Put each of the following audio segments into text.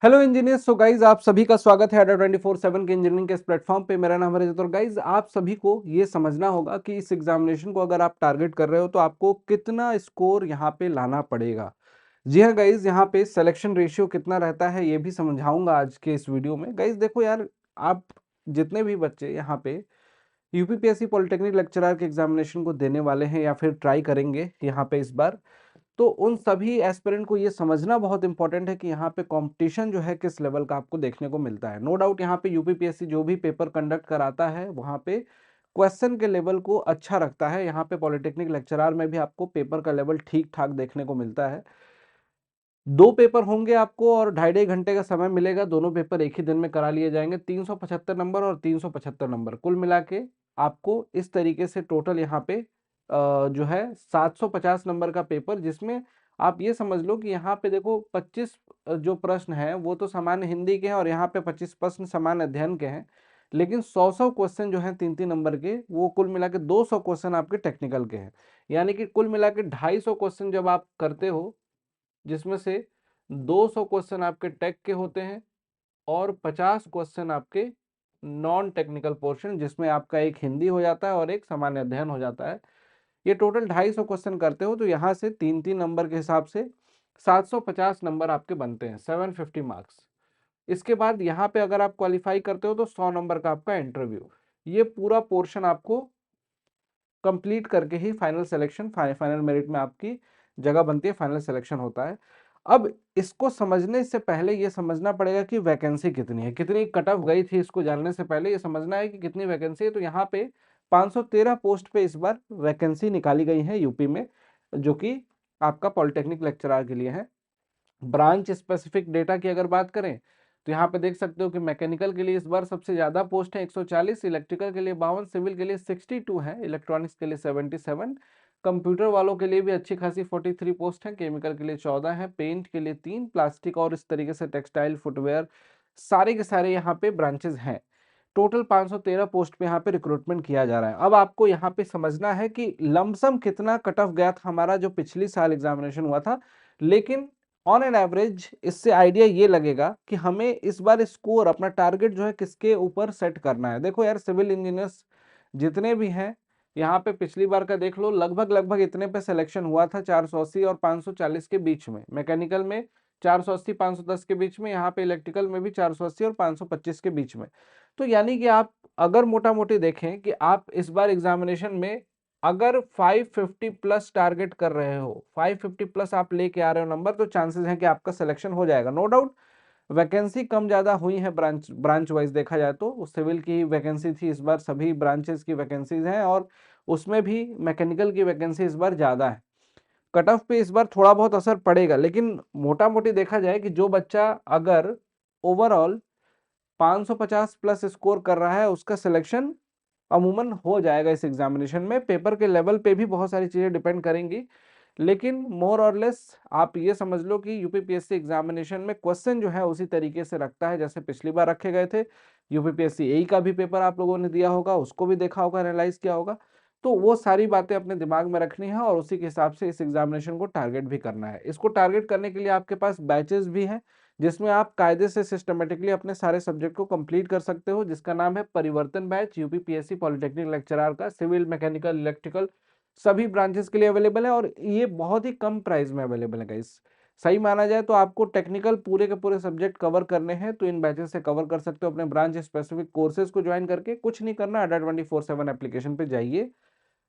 Hello engineers. So guys आप सभी का स्वागत है अड्डा 24/7 के इंजीनियरिंग के इस प्लेटफॉर्म पे। मेरा नाम है रजत और गाइज आप सभी को ये समझना होगा कि इस एग्जामिनेशन को अगर आप टारगेट कर रहे हो तो आपको कितना स्कोर यहाँ पे लाना पड़ेगा। जी हाँ गाइज, यहाँ पे सिलेक्शन रेशियो कितना रहता है ये भी समझाऊंगा आज के इस वीडियो में। गाइज देखो यार, आप जितने भी बच्चे यहाँ पे यूपीपीएससी पॉलिटेक्निक लेक्चरर के एग्जामिनेशन को देने वाले हैं या फिर ट्राई करेंगे यहाँ पे इस बार, तो उन सभी एस्पिरेंट को ये समझना बहुत इंपॉर्टेंट है कि यहाँ पे कंपटीशन जो है किस लेवल का आपको देखने को मिलता है। नो डाउट यहाँ पे यूपीपीएससी जो भी पेपर कंडक्ट कराता है वहाँ पे क्वेश्चन के लेवल को अच्छा रखता है। यहाँ पे पॉलिटेक्निक लेक्चरर में भी आपको पेपर का लेवल ठीक ठाक देखने को मिलता है। दो पेपर होंगे आपको और 2.5 घंटे का समय मिलेगा। दोनों पेपर एक ही दिन में करा लिए जाएंगे। 375 नंबर और 375 नंबर कुल मिला के आपको इस तरीके से टोटल यहाँ पे जो है 750 नंबर का पेपर, जिसमें आप ये समझ लो कि यहाँ पे देखो 25 जो प्रश्न है वो तो सामान्य हिंदी के हैं और यहाँ पे 25 प्रश्न सामान्य अध्ययन के हैं। लेकिन 100 क्वेश्चन जो है 3-3 नंबर के, वो कुल मिला के 200 क्वेश्चन आपके टेक्निकल के हैं। यानी कि कुल मिला के 250 क्वेश्चन जब आप करते हो, जिसमें से 200 क्वेश्चन आपके टेक के होते हैं और 50 क्वेश्चन आपके नॉन टेक्निकल पोर्शन, जिसमें आपका एक हिंदी हो जाता है और एक सामान्य अध्ययन हो जाता है। ये टोटल 250 क्वेश्चन करते हो तो यहाँ से 3-3 नंबर के हिसाब से 750 नंबर आपके बनते हैं, 750 मार्क्स। इसके बाद यहाँ पे अगर आप क्वालिफाई करते हो तो 100 नंबर का आपका इंटरव्यू। ये पूरा पोर्शन आपको कंप्लीट करके ही फाइनल सिलेक्शन, फाइनल मेरिट में आपकी जगह बनती है, फाइनल सिलेक्शन होता है। अब इसको समझने से पहले ये समझना पड़ेगा कि वैकेंसी कितनी है, कितनी कट ऑफ गई थी। इसको जानने से पहले ये समझना है कि कितनी वैकेंसी है। तो यहाँ पे 513 पोस्ट पे इस बार वैकेंसी निकाली गई है यूपी में, जो कि आपका पॉलिटेक्निक लेक्चरर के लिए है। ब्रांच स्पेसिफिक डेटा की अगर बात करें तो यहाँ पे देख सकते हो कि मैकेनिकल के लिए इस बार सबसे ज्यादा पोस्ट है 140, इलेक्ट्रिकल के लिए 52, सिविल के लिए 62 है, इलेक्ट्रॉनिक्स के लिए 77, कंप्यूटर वालों के लिए भी अच्छी खासी 43 पोस्ट है, केमिकल के लिए 14 है, पेंट के लिए 3, प्लास्टिक और इस तरीके से टेक्सटाइल, फुटवेयर, सारे के सारे यहाँ पे ब्रांचेस हैं। टोटल 513 पोस्ट पे यहाँ पे रिक्रूटमेंट किया जा रहा है। अब आपको यहाँ पे समझना है कि लमसम कितना कट ऑफ गया था हमारा जो पिछली साल एग्जामिनेशन हुआ था, लेकिन ऑन एन एवरेज इससे आइडिया ये लगेगा कि हमें इस बार स्कोर, अपना टारगेट जो है किसके ऊपर सेट करना है। देखो यार, सिविल इंजीनियर्स जितने भी हैं यहाँ पे पिछली बार का देख लो, लगभग लगभग इतने पे सिलेक्शन हुआ था, 480 और 540 के बीच में। मैकेनिकल में 480 510 के बीच में, यहाँ पे इलेक्ट्रिकल में भी 480 और 525 के बीच में। तो यानी कि आप अगर मोटा मोटी देखें कि आप इस बार एग्जामिनेशन में अगर 550 प्लस टारगेट कर रहे हो, 550 प्लस आप लेके आ रहे हो नंबर, तो चांसेस हैं कि आपका सिलेक्शन हो जाएगा। नो डाउट वैकेंसी कम ज्यादा हुई है, ब्रांच वाइज देखा जाए तो सिविल की वैकेंसी थी इस बार, सभी ब्रांचेस की वैकेंसीज हैं, और उसमें भी मैकेनिकल की वैकेंसी इस बार ज्यादा है। कट ऑफ पे इस बार थोड़ा बहुत असर पड़ेगा, लेकिन मोटा मोटी देखा जाए कि जो बच्चा अगर ओवरऑल 550 प्लस स्कोर कर रहा है उसका सिलेक्शन अमूमन हो जाएगा इस एग्जामिनेशन में। पेपर के लेवल पे भी बहुत सारी चीजें डिपेंड करेंगी, लेकिन मोर और लेस आप ये समझ लो कि यूपीपीएससी एग्जामिनेशन में क्वेश्चन जो है उसी तरीके से रखता है जैसे पिछली बार रखे गए थे। यूपीपीएससी एई का भी पेपर आप लोगों ने दिया होगा, उसको भी देखा होगा, एनालाइज किया होगा। तो वो सारी बातें अपने दिमाग में रखनी है और उसी के हिसाब से इस एग्जामिनेशन को टारगेट भी करना है। इसको टारगेट करने के लिए आपके पास बैचेस भी हैं, जिसमें आप कायदे से सिस्टमेटिकली अपने सारे सब्जेक्ट को कंप्लीट कर सकते हो, जिसका नाम है परिवर्तन बैच। यूपीपीएससी पॉलिटेक्निक लेक्चरर का सिविल, मैकेनिकल, इलेक्ट्रिकल सभी ब्रांचेस के लिए अवेलेबल है, और ये बहुत ही कम प्राइस में अवेलेबल है गाइस। सही माना जाए तो आपको टेक्निकल पूरे के पूरे सब्जेक्ट कवर करने हैं तो इन बैचेस से कवर कर सकते हो। अपने ब्रांच स्पेसिफिक कोर्सेज को ज्वाइन करके कुछ नहीं करना, अड्डा 24/7 एप्लीकेशन पे जाइए।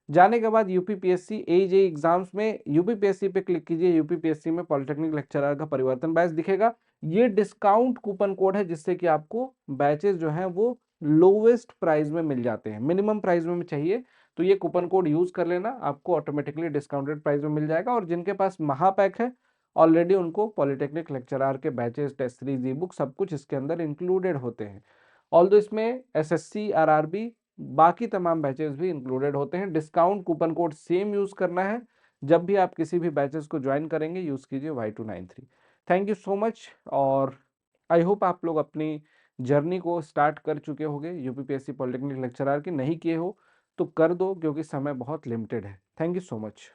जाने के बाद यूपीपीएससी एजेई एग्जाम्स में यूपीपीएससी पे क्लिक कीजिए। यूपीपीएससी में पॉलिटेक्निक लेक्चरर का परिवर्तन बैच दिखेगा। ये डिस्काउंट कूपन कोड है जिससे कि आपको बैचेस जो हैं वो लोवेस्ट प्राइस में मिल जाते हैं। मिनिमम प्राइस में चाहिए तो ये कूपन कोड यूज कर लेना, आपको ऑटोमेटिकली डिस्काउंटेड प्राइस में मिल जाएगा। और जिनके पास महापैक है ऑलरेडी, उनको पॉलिटेक्निक लेक्चरर के batches, test series, e book सब कुछ इसके अंदर इंक्लूडेड होते हैं। ऑल्दो इसमें एसएससी, आरआरबी, बाकी तमाम बैचेस भी इंक्लूडेड होते हैं। Discount coupon code same use करना है। जब भी आप किसी भी बैचेस को ज्वाइन करेंगे यूज कीजिए Y293। Thank you so much, और आई होप आप लोग अपनी जर्नी को स्टार्ट कर चुके होंगे। यूपीपीएससी पॉलिटेक्निक लेक्चरर की नहीं किए हो तो कर दो, क्योंकि समय बहुत लिमिटेड है। Thank you so much.